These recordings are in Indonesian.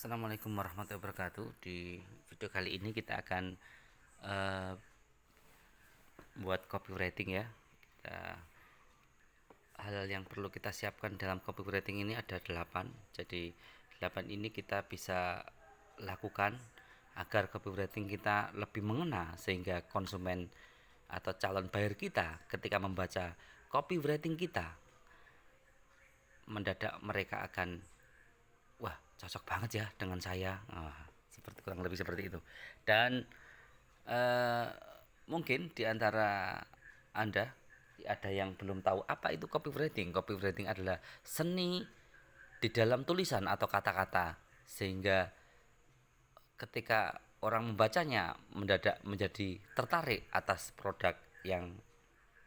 Assalamualaikum warahmatullahi wabarakatuh. Di video kali ini kita akan uh, buat copywriting ya. Hal yang perlu kita siapkan dalam copywriting ini ada 8. Jadi 8 ini kita bisa lakukan agar copywriting kita lebih mengena, sehingga konsumen atau calon buyer kita ketika membaca copywriting kita, mendadak mereka akan, wah, cocok banget ya dengan saya. Seperti kurang lebih seperti itu. Dan eh, mungkin di antara Anda ada yang belum tahu apa itu copywriting. Copywriting adalah seni di dalam tulisan atau kata-kata, sehingga ketika orang membacanya mendadak menjadi tertarik atas produk yang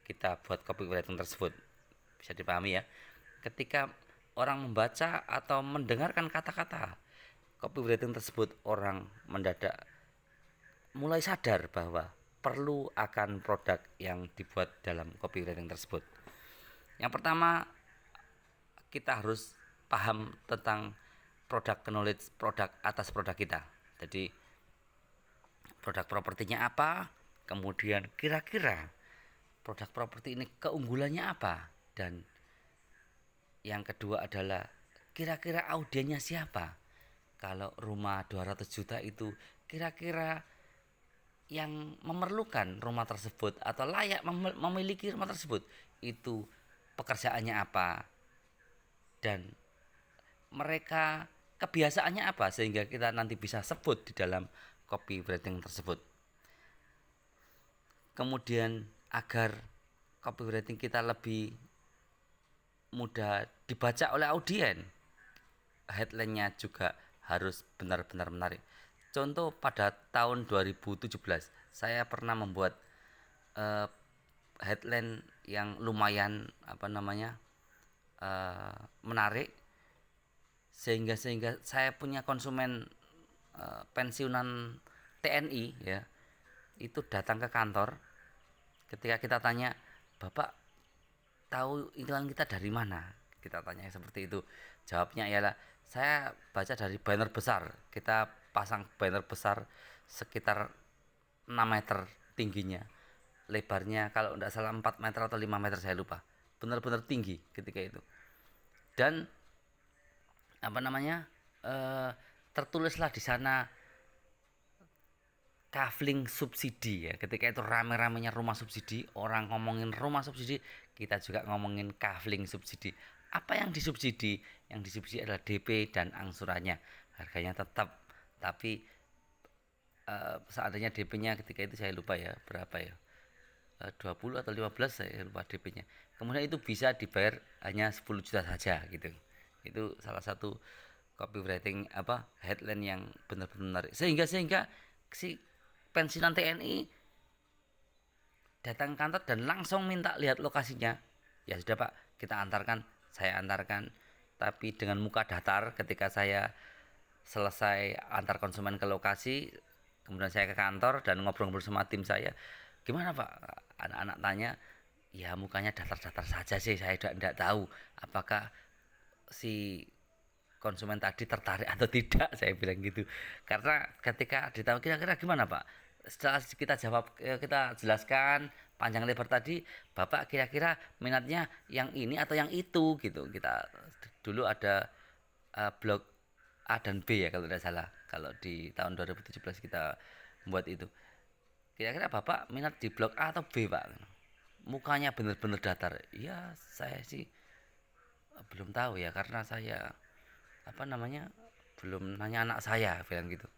kita buat copywriting tersebut. Bisa dipahami ya. Ketika orang membaca atau mendengarkan kata-kata copywriting tersebut, orang mendadak mulai sadar bahwa perlu akan produk yang dibuat dalam copywriting tersebut. Yang pertama, kita harus paham tentang produk knowledge, produk atas produk kita. Jadi produk propertinya apa, kemudian kira-kira produk properti ini keunggulannya apa, dan yang kedua adalah kira-kira audiennya siapa. Kalau rumah 200 juta itu kira-kira yang memerlukan rumah tersebut atau layak memiliki rumah tersebut itu pekerjaannya apa, dan mereka kebiasaannya apa, sehingga kita nanti bisa sebut di dalam copywriting tersebut. Kemudian agar copywriting kita lebih mudah dibaca oleh audien, headline-nya juga harus benar-benar menarik. Contoh, pada tahun 2017 saya pernah membuat headline yang lumayan menarik, sehingga saya punya konsumen pensiunan TNI ya, itu datang ke kantor. Ketika kita tanya, "Bapak tahu iklan kita dari mana?" Kita tanya seperti itu. Jawabnya ialah, "Saya baca dari banner besar. Kita pasang banner besar sekitar 6 meter tingginya. Lebarnya kalau tidak salah 4 meter atau 5 meter, saya lupa. Benar-benar tinggi ketika itu. Dan tertulislah di sana kafling subsidi ya. Ketika itu rame-ramenya rumah subsidi, orang ngomongin rumah subsidi, kita juga ngomongin kafling subsidi. Apa yang disubsidi? Yang disubsidi adalah DP dan angsurannya. Harganya tetap, tapi seandainya DP-nya ketika itu saya lupa ya, berapa ya, 20 atau 15, saya lupa DP-nya. Kemudian itu bisa dibayar hanya 10 juta saja gitu. Itu salah satu copywriting headline yang benar-benar menarik, sehingga si pensiunan TNI datang kantor dan langsung minta lihat lokasinya. Ya sudah Pak, kita antarkan, saya antarkan, tapi dengan muka datar. Ketika saya selesai antar konsumen ke lokasi, kemudian saya ke kantor dan ngobrol-ngobrol sama tim saya. "Gimana Pak?" Anak-anak tanya. Ya mukanya datar-datar saja sih, saya tidak tahu apakah si konsumen tadi tertarik atau tidak, saya bilang gitu. Karena ketika ditanya kira-kira gimana Pak, setelah kita jawab, kita jelaskan panjang lebar tadi, "Bapak kira-kira minatnya yang ini atau yang itu?" gitu. Kita dulu ada blog A dan B ya kalau tidak salah, kalau di tahun 2017 kita membuat itu. "Kira-kira Bapak minat di blog A atau B Pak?" Mukanya benar-benar datar. "Ya saya sih belum tahu ya, karena saya belum nanya anak saya," bilang gitu.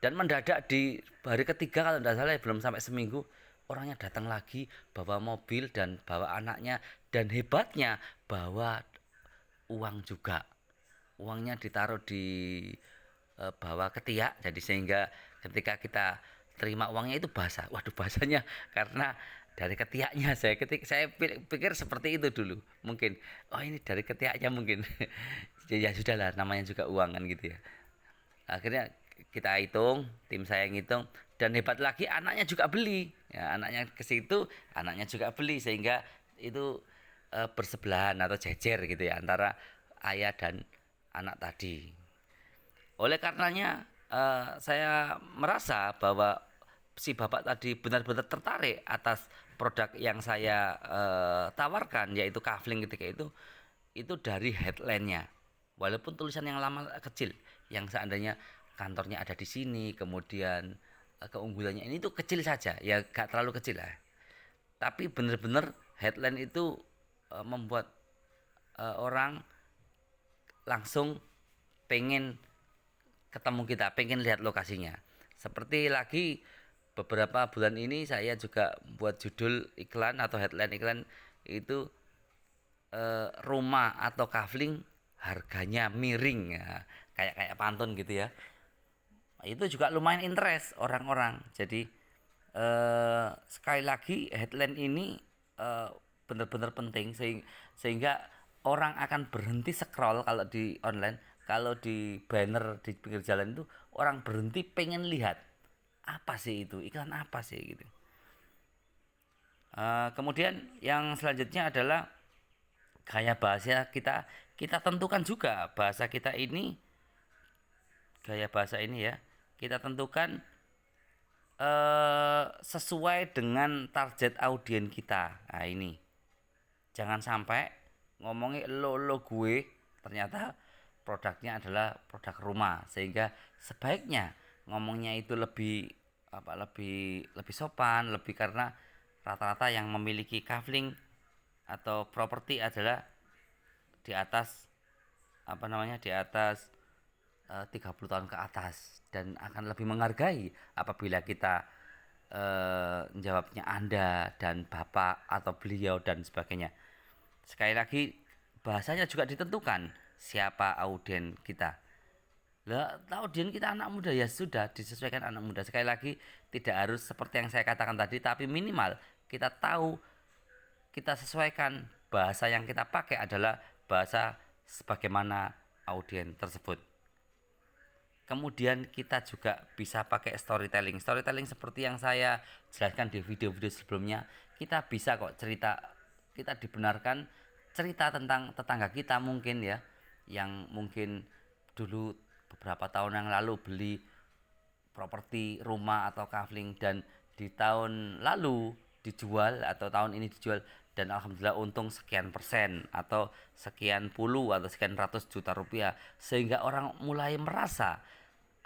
Dan mendadak di hari ketiga kalau tidak salah, belum sampai seminggu, orangnya datang lagi bawa mobil dan bawa anaknya, dan hebatnya bawa uang juga. Uangnya ditaruh di bawah ketiak, jadi sehingga ketika kita terima uangnya itu basah. Waduh, basahnya karena dari ketiaknya. Saya pikir seperti itu dulu, mungkin, oh ini dari ketiaknya mungkin. Ya sudahlah, namanya juga uang kan gitu ya. Akhirnya kita hitung, tim saya ngitung, dan hebat lagi anaknya juga beli ya. Anaknya ke situ, anaknya juga beli, sehingga itu bersebelahan atau jejer gitu ya antara ayah dan anak tadi. Oleh karenanya saya merasa bahwa si bapak tadi benar-benar tertarik atas produk yang saya tawarkan, yaitu kafling ketika itu dari headline-nya. Walaupun tulisan yang lama kecil, yang seandainya kantornya ada di sini, kemudian keunggulannya ini tuh kecil saja, ya gak terlalu kecil lah. Tapi benar-benar headline itu membuat orang langsung pengen ketemu kita, pengen lihat lokasinya. Seperti lagi beberapa bulan ini saya juga buat judul iklan atau headline iklan itu rumah atau kafling harganya miring ya, kayak kayak pantun gitu ya. Itu juga lumayan interest orang-orang. Jadi sekali lagi headline ini eh, benar-benar penting sehingga orang akan berhenti scroll kalau di online, kalau di banner di pinggir jalan itu orang berhenti pengen lihat apa sih itu, iklan apa sih gitu. Kemudian yang selanjutnya adalah gaya bahasa kita. Kita tentukan juga bahasa kita ini, gaya bahasa ini ya, kita tentukan sesuai dengan target audiens kita. Nah ini, jangan sampai ngomongin lo gue, ternyata produknya adalah produk rumah, sehingga sebaiknya ngomongnya itu lebih apa, lebih sopan, lebih, karena rata-rata yang memiliki kafling atau properti adalah di atas apa namanya, di atas 30 tahun ke atas, dan akan lebih menghargai apabila kita jawabnya Anda dan Bapak atau beliau dan sebagainya. Sekali lagi, bahasanya juga ditentukan siapa audien kita. Lah, audien kita anak muda, ya sudah disesuaikan anak muda. Sekali lagi, tidak harus seperti yang saya katakan tadi, tapi minimal kita tahu, kita sesuaikan bahasa yang kita pakai adalah bahasa sebagaimana audien tersebut. Kemudian kita juga bisa pakai storytelling. Storytelling seperti yang saya jelaskan di video-video sebelumnya, kita bisa kok cerita, kita dibenarkan cerita tentang tetangga kita mungkin ya, yang mungkin dulu beberapa tahun yang lalu beli properti rumah atau kafling dan di tahun lalu dijual atau tahun ini dijual, dan alhamdulillah untung sekian persen atau sekian puluh atau sekian ratus juta rupiah, sehingga orang mulai merasa,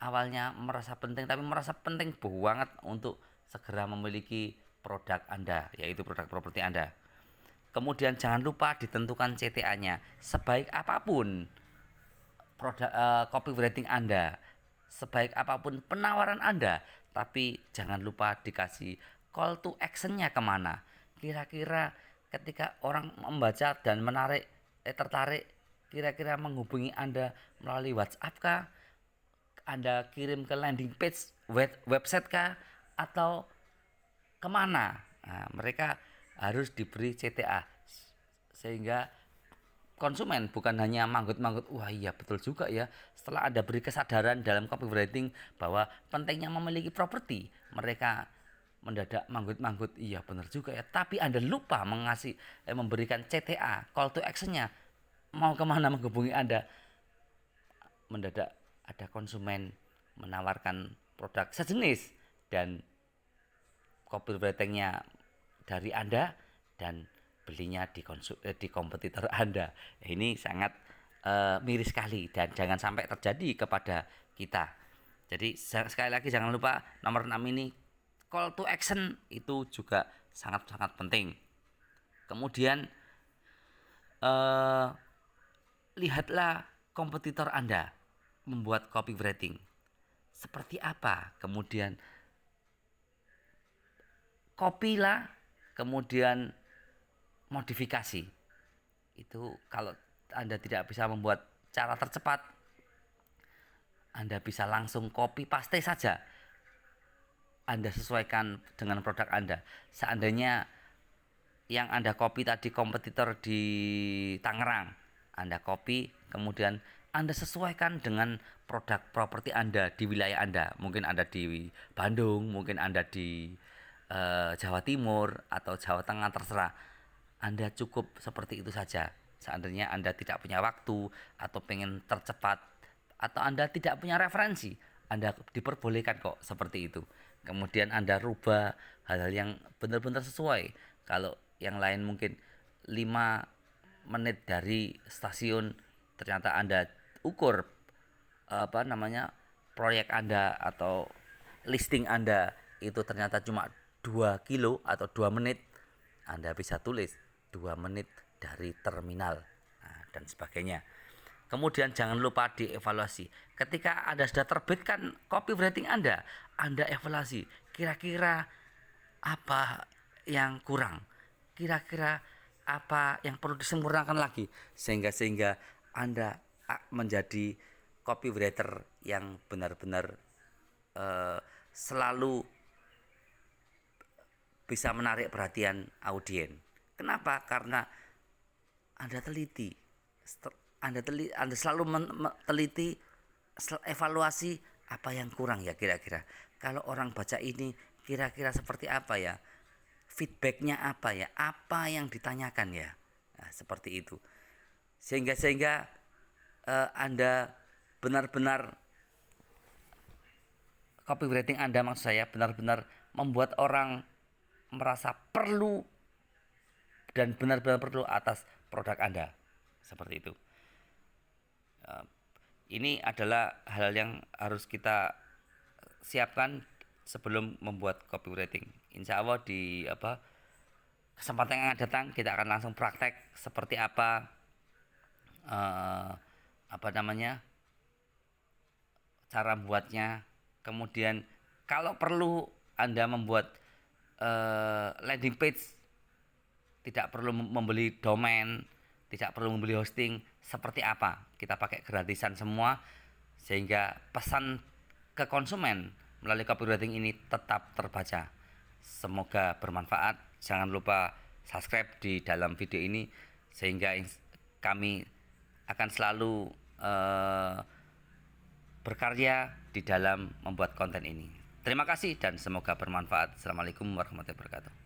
awalnya merasa penting, tapi merasa penting banget untuk segera memiliki produk Anda, yaitu produk properti Anda. Kemudian jangan lupa ditentukan CTA-nya. Sebaik apapun produk copywriting Anda, sebaik apapun penawaran Anda, tapi jangan lupa dikasih call to action-nya kemana. Kira-kira ketika orang membaca dan tertarik, kira-kira menghubungi Anda melalui WhatsApp kah, Anda kirim ke landing page website kah, atau kemana? Nah, mereka harus diberi CTA sehingga konsumen bukan hanya manggut-manggut, wah iya betul juga ya, setelah ada beri kesadaran dalam copywriting bahwa pentingnya memiliki properti, mereka mendadak manggut-manggut, iya benar juga ya, tapi Anda lupa memberikan CTA, call to actionnya, mau kemana menghubungi Anda, mendadak ada konsumen menawarkan produk sejenis dan copywritingnya dari Anda, dan belinya di kompetitor Anda. Ini sangat miris sekali dan jangan sampai terjadi kepada kita. Jadi sekali lagi jangan lupa nomor 6 ini, call to action itu juga sangat-sangat penting. Kemudian lihatlah kompetitor Anda membuat copywriting seperti apa, kemudian kopilah, kemudian modifikasi. Itu kalau Anda tidak bisa membuat cara tercepat, Anda bisa langsung copy paste saja, Anda sesuaikan dengan produk Anda. Seandainya yang Anda copy tadi kompetitor di Tangerang, Anda copy, kemudian Anda sesuaikan dengan produk properti Anda di wilayah Anda. Mungkin Anda di Bandung, mungkin Anda di Jawa Timur atau Jawa Tengah, terserah. Anda cukup seperti itu saja. Seandainya Anda tidak punya waktu atau pengen tercepat, atau Anda tidak punya referensi, Anda diperbolehkan kok seperti itu. Kemudian Anda rubah hal-hal yang benar-benar sesuai. Kalau yang lain mungkin 5 menit dari stasiun, ternyata Anda ukur proyek Anda atau listing Anda itu ternyata cuma 2 kilo atau 2 menit, Anda bisa tulis 2 menit dari terminal, dan sebagainya. Kemudian jangan lupa dievaluasi. Ketika Anda sudah terbitkan copywriting Anda evaluasi kira-kira apa yang kurang, kira-kira apa yang perlu disempurnakan lagi, sehingga Anda menjadi copywriter yang benar-benar selalu bisa menarik perhatian audien. Kenapa? Karena Anda teliti, Anda selalu teliti, evaluasi apa yang kurang ya kira-kira. Kalau orang baca ini kira-kira seperti apa ya? Feedbacknya apa ya? Apa yang ditanyakan ya? Nah, seperti itu. Sehingga Anda benar-benar copywriting Anda, maksud saya, benar-benar membuat orang merasa perlu dan benar-benar perlu atas produk Anda. Seperti itu. Ini adalah hal yang harus kita siapkan sebelum membuat copywriting. Insya Allah di kesempatan yang akan datang kita akan langsung praktek seperti apa cara membuatnya. Kemudian kalau perlu Anda membuat landing page, tidak perlu membeli domain, tidak perlu membeli hosting, seperti apa, kita pakai gratisan semua, sehingga pesan ke konsumen melalui copywriting ini tetap terbaca. Semoga bermanfaat. Jangan lupa subscribe di dalam video ini, sehingga kami akan selalu berkarya di dalam membuat konten ini. Terima kasih dan semoga bermanfaat. Assalamualaikum warahmatullahi wabarakatuh.